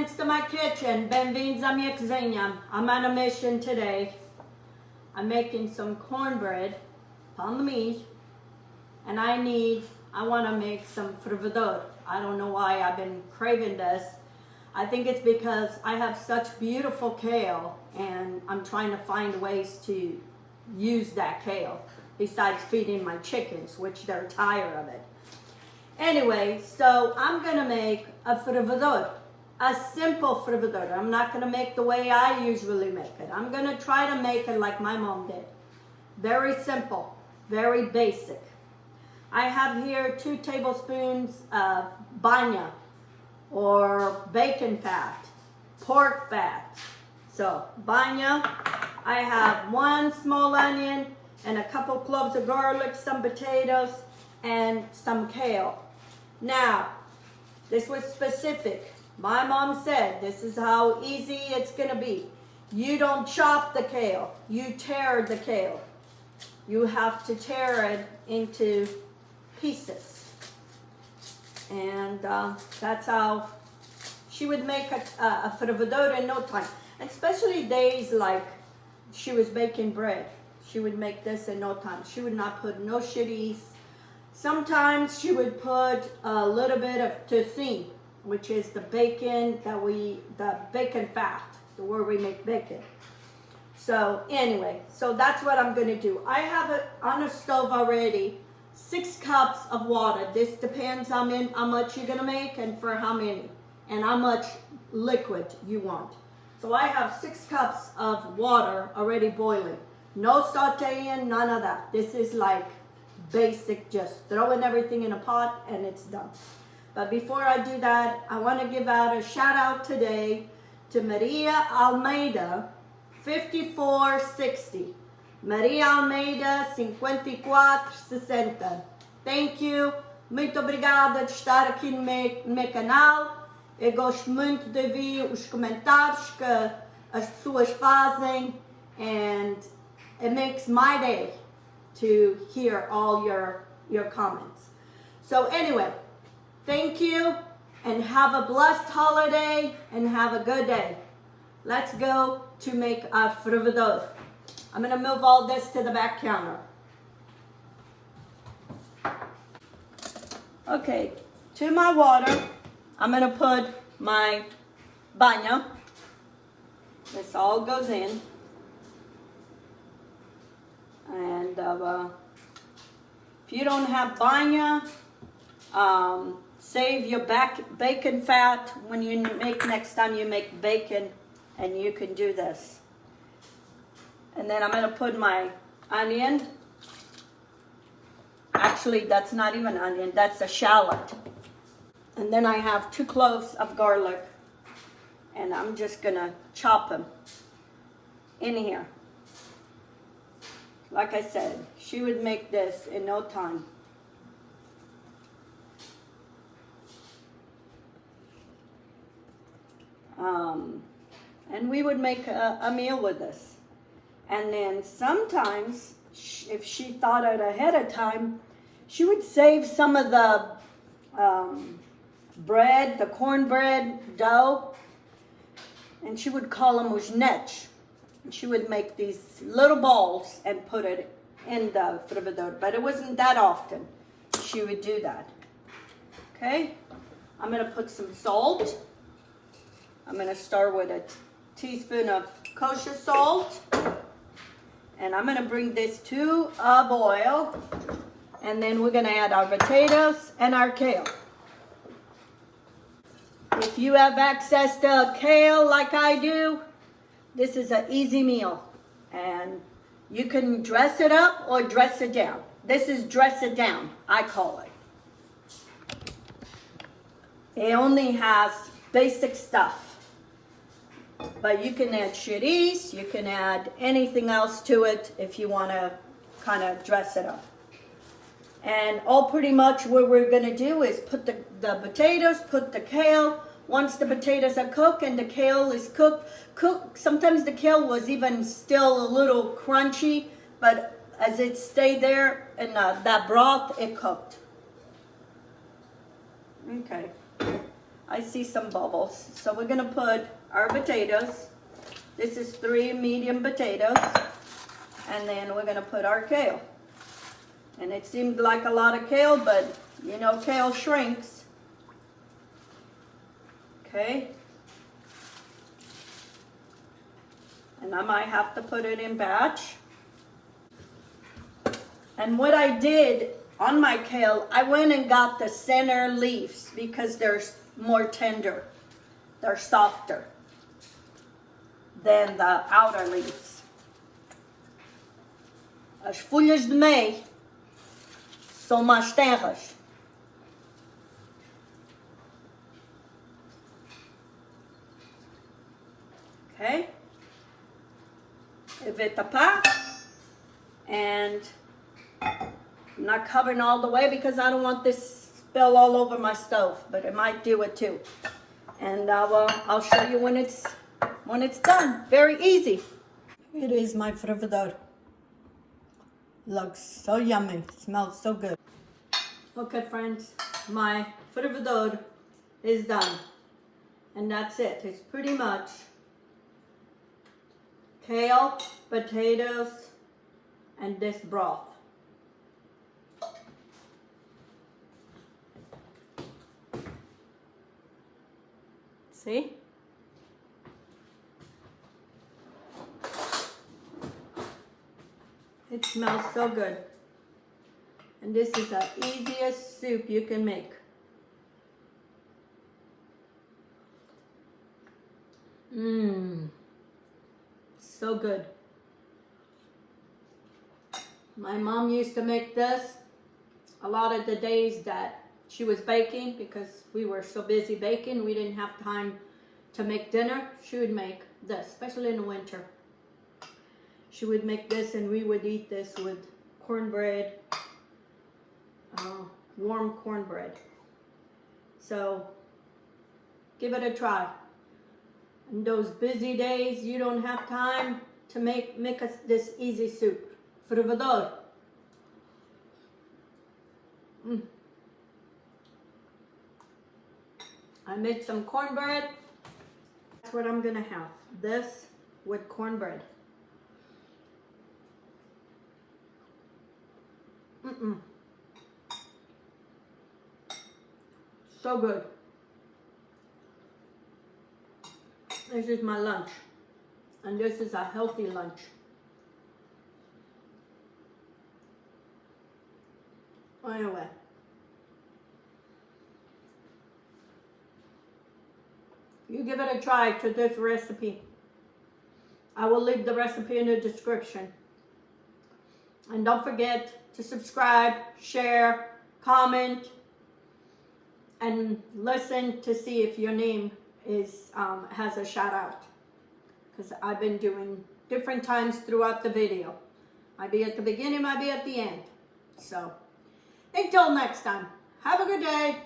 friends to my kitchen. Benvindos à minha cozinha. I'm on a mission today. I'm making some cornbread, pão de milho, and I want to make some fervedor. I don't know why I've been craving this. I think it's because I have such beautiful kale and I'm trying to find ways to use that kale besides feeding my chickens, which they're tired of it. Anyway, so I'm gonna make a fervedor, a simple fervedor. I'm not gonna make the way I usually make it. I'm gonna try to make it like my mom did. Very simple, very basic. I have here 2 tablespoons of Minha, or bacon fat, pork fat. So Minha, I have 1 small onion and a couple cloves of garlic, some potatoes, and some kale. Now, this was specific. My mom said this is how easy it's gonna be. You don't chop the kale, you tear the kale. You have to tear it into pieces. And that's how she would make a fervedor in no time. Especially days like she was baking bread. She would make this in no time. She would not put no chilies. Sometimes she would put a little bit of tocino, which is the bacon the bacon fat, where we make bacon. So anyway, so that's what I'm gonna do. I have it on the stove already, 6 cups of water. This depends on how much you're gonna make and for how many, and how much liquid you want. So I have 6 cups of water already boiling. No sauteing, none of that. This is like basic, just throwing everything in a pot and it's done. But before I do that, I want to give out a shout out today to Maria Almeida, 5460. Maria Almeida, 5460. Thank you. Muito obrigada de estar aqui no meu canal. Eu gosto muito de ver os comentários que as pessoas fazem, and it makes my day to hear all your comments. So anyway, thank you and have a blessed holiday and have a good day. Let's go to make a fervedor. I'm going to move all this to the back counter. Okay, to my water, I'm going to put my Minha. This all goes in. And if you don't have Minha, save your bacon fat when you make next time you make bacon, and you can do this. And then I'm going to put my onion. Actually, that's not even onion, that's a shallot. And then I have 2 cloves of garlic, and I'm just going to chop them in here. Like I said, she would make this in no time. And we would make a meal with this. And then sometimes, if she thought it ahead of time, she would save some of the bread, the cornbread dough, and she would call them os nets. And she would make these little balls and put it in the fervedor, but it wasn't that often she would do that. Okay, I'm going to put some salt. I'm going to start with a teaspoon of kosher salt, and I'm going to bring this to a boil, and then we're going to add our potatoes and our kale. If you have access to kale like I do, this is an easy meal, and you can dress it up or dress it down. This is dress it down, I call it. It only has basic stuff, but you can add chilies, you can add anything else to it if you want to kind of dress it up. And all pretty much what we're going to do is put the potatoes, put the kale. Once the potatoes are cooked and the kale is cooked, sometimes the kale was even still a little crunchy, but as it stayed there in that broth, it cooked. Okay. I I see some bubbles. So we're gonna put our potatoes. This is 3 medium potatoes. And then we're gonna put our kale. And it seemed like a lot of kale, but you know, kale shrinks. Okay. And I might have to put it in batch. And what I did on my kale, I went and got the center leaves because they're more tender. They're softer than the outer leaves. As folhas de meio são mais tenras. Okay? Eu vou tapar, and I'm not covering all the way because I don't want this spill all over my stove, but it might do it too. And I'll show you when it's done. Very easy. It is my fervedouro. Looks so yummy. Smells so good. Okay, friends, my fervedouro is done, and that's it. It's pretty much kale, potatoes, and this broth. See? It smells so good. And this is the easiest soup you can make. Mmm. So good. My mom used to make this a lot of the days that she was baking, because we were so busy baking, we didn't have time to make dinner. She would make this, especially in the winter. She would make this and we would eat this with cornbread, warm cornbread. So give it a try. In those busy days, you don't have time to make us this easy soup. Fervedouro. I made some cornbread. That's what I'm gonna have. This with cornbread. So good. This is my lunch, and this is a healthy lunch. Anyway, you give it a try to this recipe. I will leave the recipe in the description. And don't forget to subscribe, share, comment, and listen to see if your name has a shout out, because I've been doing different times throughout the video. Might be at the beginning, might be at the end. So until next time, have a good day.